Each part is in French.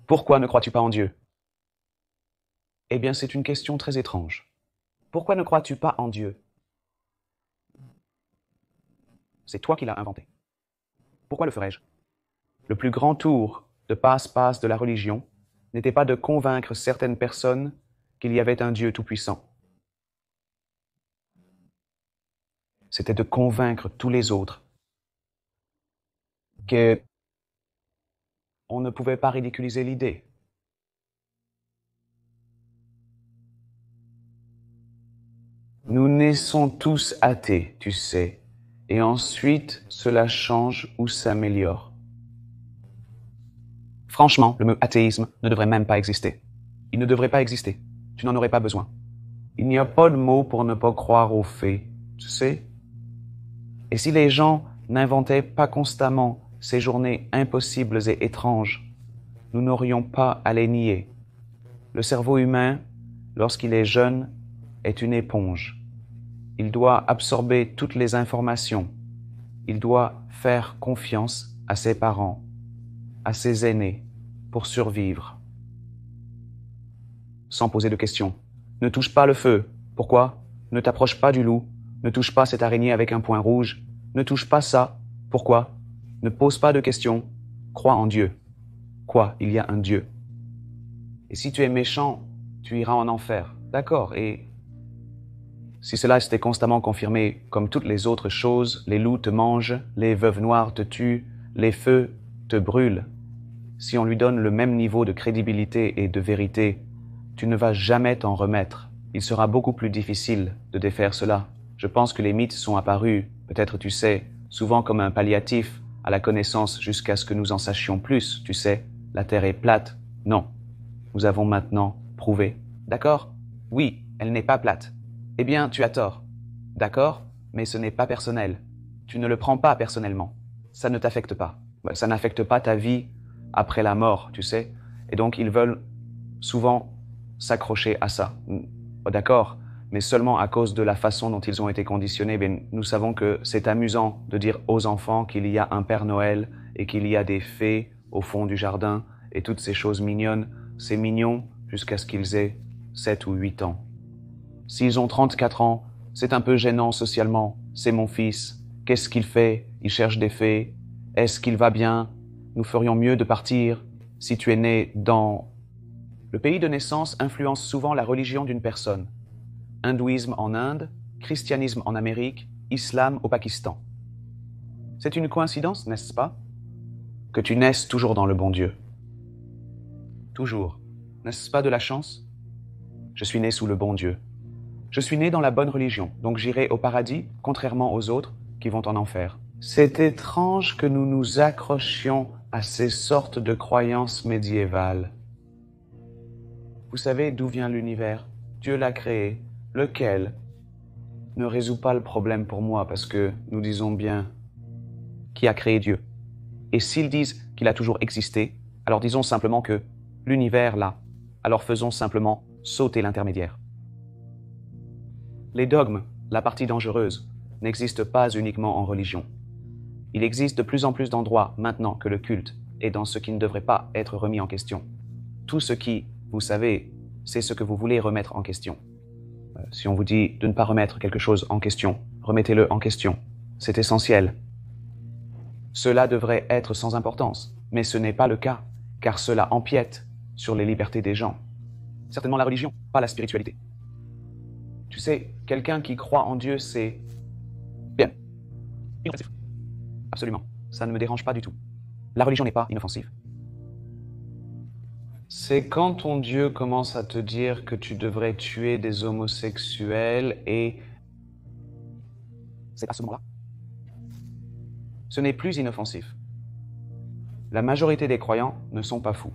Pourquoi ne crois-tu pas en Dieu? Eh bien, c'est une question très étrange. Pourquoi ne crois-tu pas en Dieu? C'est toi qui l'as inventé. Pourquoi le ferais-je? Le plus grand tour de passe-passe de la religion n'était pas de convaincre certaines personnes qu'il y avait un Dieu tout-puissant. C'était de convaincre tous les autres que on ne pouvait pas ridiculiser l'idée. Nous naissons tous athées, tu sais, et ensuite cela change ou s'améliore. Franchement, le mot athéisme ne devrait même pas exister. Il ne devrait pas exister. Tu n'en aurais pas besoin. Il n'y a pas de mot pour ne pas croire aux faits, tu sais. Et si les gens n'inventaient pas constamment ces journées impossibles et étranges, nous n'aurions pas à les nier. Le cerveau humain, lorsqu'il est jeune, est une éponge. Il doit absorber toutes les informations. Il doit faire confiance à ses parents, à ses aînés, pour survivre. Sans poser de questions. Ne touche pas le feu. Pourquoi? Ne t'approche pas du loup. Ne touche pas cette araignée avec un point rouge. Ne touche pas ça. Pourquoi? Ne pose pas de questions. Crois en Dieu. Quoi? Il y a un Dieu. Et si tu es méchant, tu iras en enfer. D'accord. Et si cela était constamment confirmé comme toutes les autres choses, les loups te mangent, les veuves noires te tuent, les feux te brûlent. Si on lui donne le même niveau de crédibilité et de vérité, tu ne vas jamais t'en remettre. Il sera beaucoup plus difficile de défaire cela. Je pense que les mythes sont apparus, peut-être tu sais, souvent comme un palliatif à la connaissance jusqu'à ce que nous en sachions plus, tu sais. La Terre est plate. Non. Nous avons maintenant prouvé. D'accord? Oui, elle n'est pas plate. Eh bien, tu as tort. D'accord? Mais ce n'est pas personnel. Tu ne le prends pas personnellement. Ça ne t'affecte pas. Ça n'affecte pas ta vie après la mort, tu sais. Et donc, ils veulent souvent s'accrocher à ça. D'accord, mais seulement à cause de la façon dont ils ont été conditionnés. Bien, nous savons que c'est amusant de dire aux enfants qu'il y a un Père Noël et qu'il y a des fées au fond du jardin et toutes ces choses mignonnes. C'est mignon jusqu'à ce qu'ils aient 7 ou 8 ans. S'ils ont 34 ans, c'est un peu gênant socialement. C'est mon fils. Qu'est-ce qu'il fait? Il cherche des fées. Est-ce qu'il va bien? Nous ferions mieux de partir. Si tu es né dans... Le pays de naissance influence souvent la religion d'une personne. Hindouisme en Inde, christianisme en Amérique, islam au Pakistan. C'est une coïncidence, n'est-ce pas? Que tu naisses toujours dans le bon Dieu. Toujours. N'est-ce pas de la chance? Je suis né sous le bon Dieu. Je suis né dans la bonne religion, donc j'irai au paradis, contrairement aux autres qui vont en enfer. C'est étrange que nous nous accrochions à ces sortes de croyances médiévales. Vous savez d'où vient l'univers? Dieu l'a créé. Lequel ne résout pas le problème pour moi parce que nous disons bien qui a créé Dieu. Et s'ils disent qu'il a toujours existé, alors disons simplement que l'univers là. Alors faisons simplement sauter l'intermédiaire. Les dogmes, la partie dangereuse, n'existent pas uniquement en religion. Il existe de plus en plus d'endroits maintenant que le culte est dans ce qui ne devrait pas être remis en question. Tout ce qui, vous savez, c'est ce que vous voulez remettre en question. Si on vous dit de ne pas remettre quelque chose en question, remettez-le en question. C'est essentiel. Cela devrait être sans importance, mais ce n'est pas le cas, car cela empiète sur les libertés des gens. Certainement la religion, pas la spiritualité. Tu sais, quelqu'un qui croit en Dieu, c'est... bien. Inoffensif. Absolument. Ça ne me dérange pas du tout. La religion n'est pas inoffensive. C'est quand ton Dieu commence à te dire que tu devrais tuer des homosexuels et... C'est à ce moment-là. Ce n'est plus inoffensif. La majorité des croyants ne sont pas fous.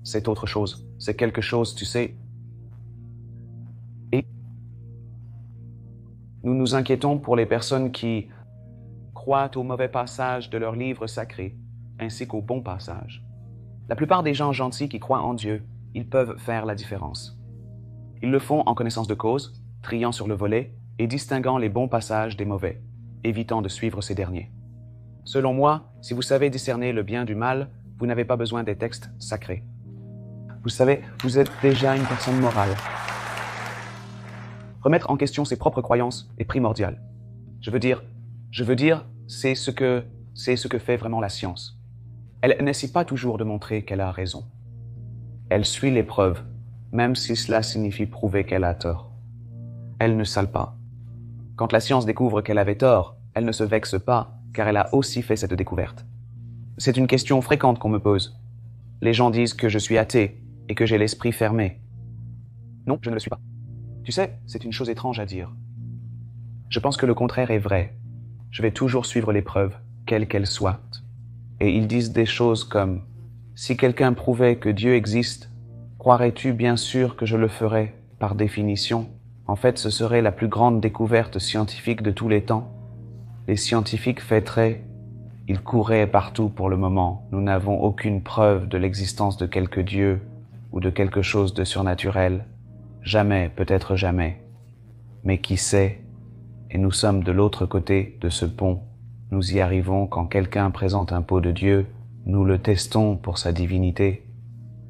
C'est autre chose. C'est quelque chose, tu sais... Et nous nous inquiétons pour les personnes qui croient aux mauvais passages de leurs livres sacrés, ainsi qu'aux bons passages. La plupart des gens gentils qui croient en Dieu, ils peuvent faire la différence. Ils le font en connaissance de cause, triant sur le volet et distinguant les bons passages des mauvais, évitant de suivre ces derniers. Selon moi, si vous savez discerner le bien du mal, Vous n'avez pas besoin des textes sacrés. Vous savez, vous êtes déjà une personne morale. Remettre en question ses propres croyances est primordial. Je veux dire, c'est ce que fait vraiment la science. Elle n'essaie pas toujours de montrer qu'elle a raison. Elle suit les preuves, même si cela signifie prouver qu'elle a tort. Elle ne sale pas. Quand la science découvre qu'elle avait tort, elle ne se vexe pas, car elle a aussi fait cette découverte. C'est une question fréquente qu'on me pose. Les gens disent que je suis athée et que j'ai l'esprit fermé. Non, je ne le suis pas. Tu sais, c'est une chose étrange à dire. Je pense que le contraire est vrai. Je vais toujours suivre les preuves, quelles qu'elles soient. Et ils disent des choses comme « Si quelqu'un prouvait que Dieu existe, croirais-tu bien sûr que je le ferais, par définition ? En fait, ce serait la plus grande découverte scientifique de tous les temps. Les scientifiques fêteraient, ils couraient partout pour le moment. Nous n'avons aucune preuve de l'existence de quelque Dieu ou de quelque chose de surnaturel. Jamais, peut-être jamais. Mais qui sait ? Et nous sommes de l'autre côté de ce pont. Nous y arrivons quand quelqu'un présente un pot de Dieu, nous le testons pour sa divinité.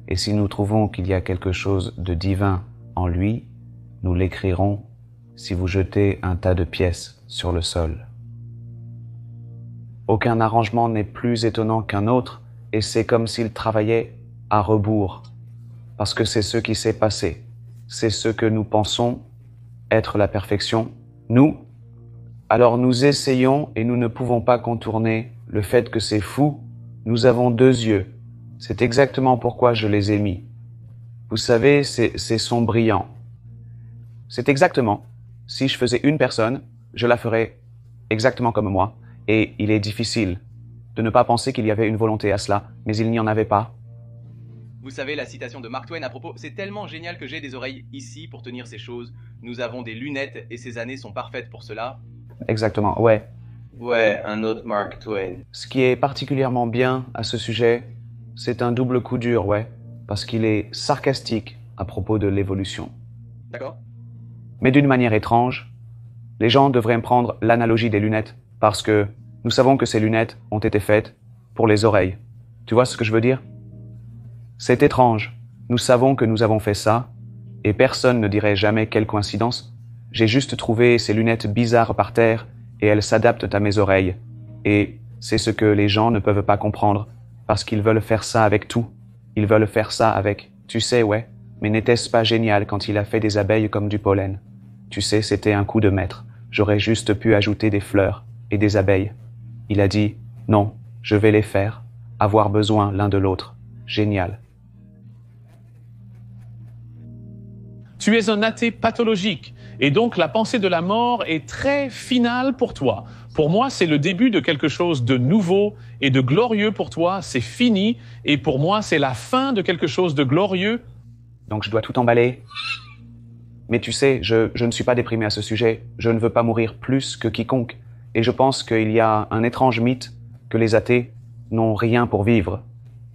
Et si nous trouvons qu'il y a quelque chose de divin en lui, nous l'écrirons si vous jetez un tas de pièces sur le sol. Aucun arrangement n'est plus étonnant qu'un autre, et c'est comme s'il travaillait à rebours, parce que c'est ce qui s'est passé. C'est ce que nous pensons être la perfection, nous. Alors nous essayons et nous ne pouvons pas contourner le fait que c'est fou. Nous avons deux yeux. C'est exactement pourquoi je les ai mis. Vous savez, ces sons brillants. C'est exactement, si je faisais une personne, je la ferais exactement comme moi. Et il est difficile de ne pas penser qu'il y avait une volonté à cela, mais il n'y en avait pas. Vous savez, la citation de Mark Twain à propos, c'est tellement génial que j'ai des oreilles ici pour tenir ces choses. Nous avons des lunettes et ces années sont parfaites pour cela. Exactement, ouais. Ouais, un autre Mark Twain. Ce qui est particulièrement bien à ce sujet, c'est un double coup dur, ouais, parce qu'il est sarcastique à propos de l'évolution. D'accord ? Mais d'une manière étrange, les gens devraient prendre l'analogie des lunettes, parce que nous savons que ces lunettes ont été faites pour les oreilles. Tu vois ce que je veux dire ? C'est étrange. Nous savons que nous avons fait ça, et personne ne dirait jamais quelle coïncidence. J'ai juste trouvé ces lunettes bizarres par terre, et elles s'adaptent à mes oreilles. Et c'est ce que les gens ne peuvent pas comprendre, parce qu'ils veulent faire ça avec tout. Ils veulent faire ça avec, tu sais, ouais, mais n'était-ce pas génial quand il a fait des abeilles comme du pollen ? Tu sais, c'était un coup de maître. J'aurais juste pu ajouter des fleurs et des abeilles. Il a dit, non, je vais les faire, avoir besoin l'un de l'autre. Génial. Tu es un athée pathologique, et donc la pensée de la mort est très finale pour toi. Pour moi, c'est le début de quelque chose de nouveau et de glorieux pour toi, c'est fini, et pour moi, c'est la fin de quelque chose de glorieux. Donc je dois tout emballer. Mais tu sais, je ne suis pas déprimé à ce sujet. Je ne veux pas mourir plus que quiconque. Et je pense qu'il y a un étrange mythe que les athées n'ont rien pour vivre.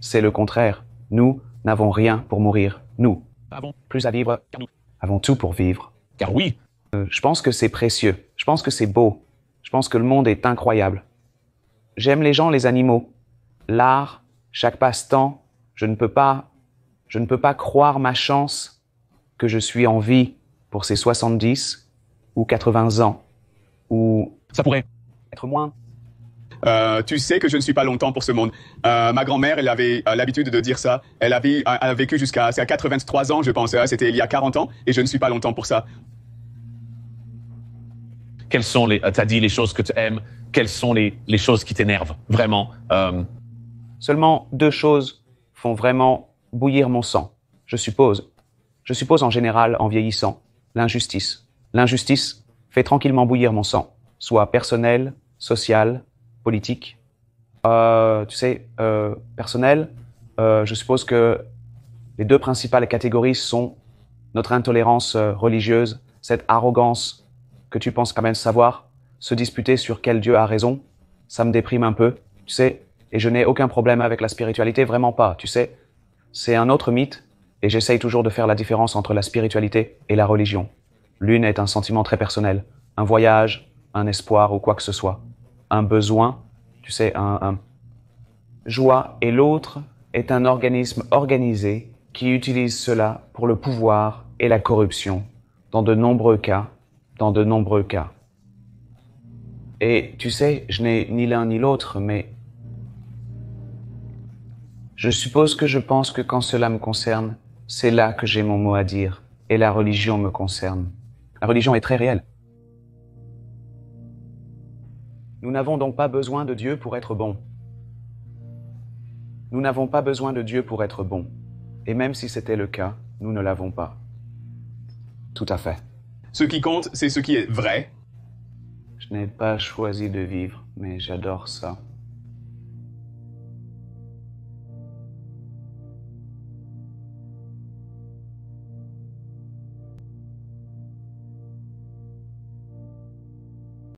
C'est le contraire. Nous n'avons rien pour mourir. Nous. Avons Plus à vivre. Car nous. Avons tout pour vivre. Car oui, Je pense que c'est précieux. Je pense que c'est beau. Je pense que le monde est incroyable. J'aime les gens, les animaux. L'art, chaque passe-temps. Je ne peux pas croire ma chance que je suis en vie pour ces 70 ou 80 ans. Ou ça pourrait. être moins. Tu sais que je ne suis pas longtemps pour ce monde. Ma grand-mère, elle avait l'habitude de dire ça. Elle a vécu jusqu'à 83 ans, je pense. C'était il y a 40 ans, et je ne suis pas longtemps pour ça. Quelles sont les... T'as dit les choses que tu aimes, quelles sont les choses qui t'énervent, vraiment. Seulement deux choses font vraiment bouillir mon sang, je suppose. Je suppose en général en vieillissant. L'injustice. L'injustice fait tranquillement bouillir mon sang, soit personnel, social, politique. Personnel, je suppose que les deux principales catégories sont notre intolérance religieuse, cette arrogance que tu penses quand même savoir, se disputer sur quel Dieu a raison, ça me déprime un peu, tu sais, et je n'ai aucun problème avec la spiritualité, vraiment pas, tu sais. C'est un autre mythe, et j'essaye toujours de faire la différence entre la spiritualité et la religion. L'une est un sentiment très personnel, un voyage, un espoir ou quoi que ce soit. Un besoin, tu sais, joie et l'autre est un organisme organisé qui utilise cela pour le pouvoir et la corruption, dans de nombreux cas, Et tu sais, je n'ai ni l'un ni l'autre, mais je suppose que je pense que quand cela me concerne, c'est là que j'ai mon mot à dire, et la religion me concerne. La religion est très réelle. Nous n'avons donc pas besoin de Dieu pour être bons. Nous n'avons pas besoin de Dieu pour être bons. Et même si c'était le cas, nous ne l'avons pas. Tout à fait. Ce qui compte, c'est ce qui est vrai. Je n'ai pas choisi de vivre, mais j'adore ça.